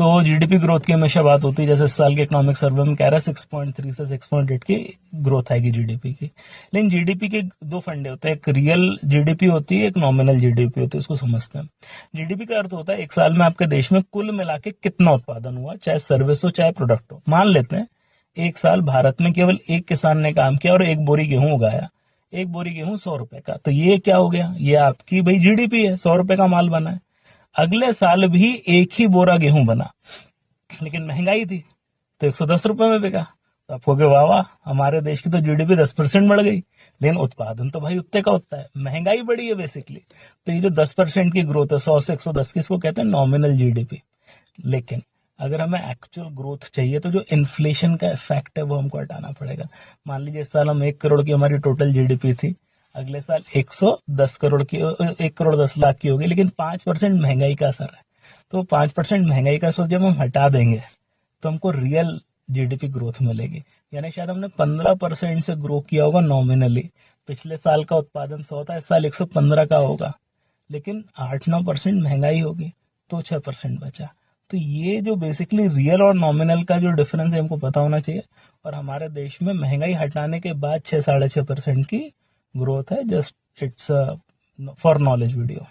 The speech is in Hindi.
तो जीडीपी ग्रोथ की हमेशा बात होती है, जैसे इस साल के इकोनॉमिक सर्वे में कह रहा है 6.3 से 6.8 की ग्रोथ आएगी जीडीपी की। लेकिन जीडीपी के दो फंडे होते हैं, एक रियल जीडीपी होती है, एक नॉमिनल जीडीपी होती है। उसको समझते हैं। जीडीपी का अर्थ होता है एक साल में आपके देश में कुल मिला के कितना उत्पादन हुआ, चाहे सर्विस हो चाहे प्रोडक्ट हो। मान लेते हैं एक साल भारत में केवल एक किसान ने काम किया और एक बोरी गेहूं उगाया, एक बोरी गेहूं 100 रुपए का, तो ये क्या हो गया, ये आपकी भाई जीडीपी है, 100 रुपए का माल बना है। अगले साल भी एक ही बोरा गेहूं बना, लेकिन महंगाई थी तो 110 रुपए में बिका। तो आप कहोगे वाह वाह, हमारे देश की तो जीडीपी 10% बढ़ गई, लेकिन उत्पादन तो भाई उतने का उतना है, महंगाई बढ़ी है बेसिकली। तो ये जो 10% की ग्रोथ है 100 से 110 की, इसको कहते हैं नॉमिनल जीडीपी। लेकिन अगर हमें एक्चुअल ग्रोथ चाहिए तो जो इन्फ्लेशन का इफेक्ट है वो हमको हटाना पड़ेगा। मान लीजिए इस साल हम 1 करोड़ की हमारी टोटल जीडीपी थी, अगले साल 110 करोड़ की, 1 करोड़ 10 लाख की होगी, लेकिन 5% महंगाई का असर है। तो 5% महंगाई का असर जब हम हटा देंगे तो हमको रियल जीडीपी ग्रोथ मिलेगी। यानी शायद हमने 15% से ग्रो किया होगा नॉमिनली। पिछले साल का उत्पादन 100 था, इस साल 115 का होगा, लेकिन 8-9% महंगाई होगी तो 6% बचा। तो ये जो बेसिकली रियल और नॉमिनल का जो डिफरेंस है हमको पता होना चाहिए। और हमारे देश में महंगाई हटाने के बाद 6-6.5% की ग्रोथ है। Just it's for knowledge video.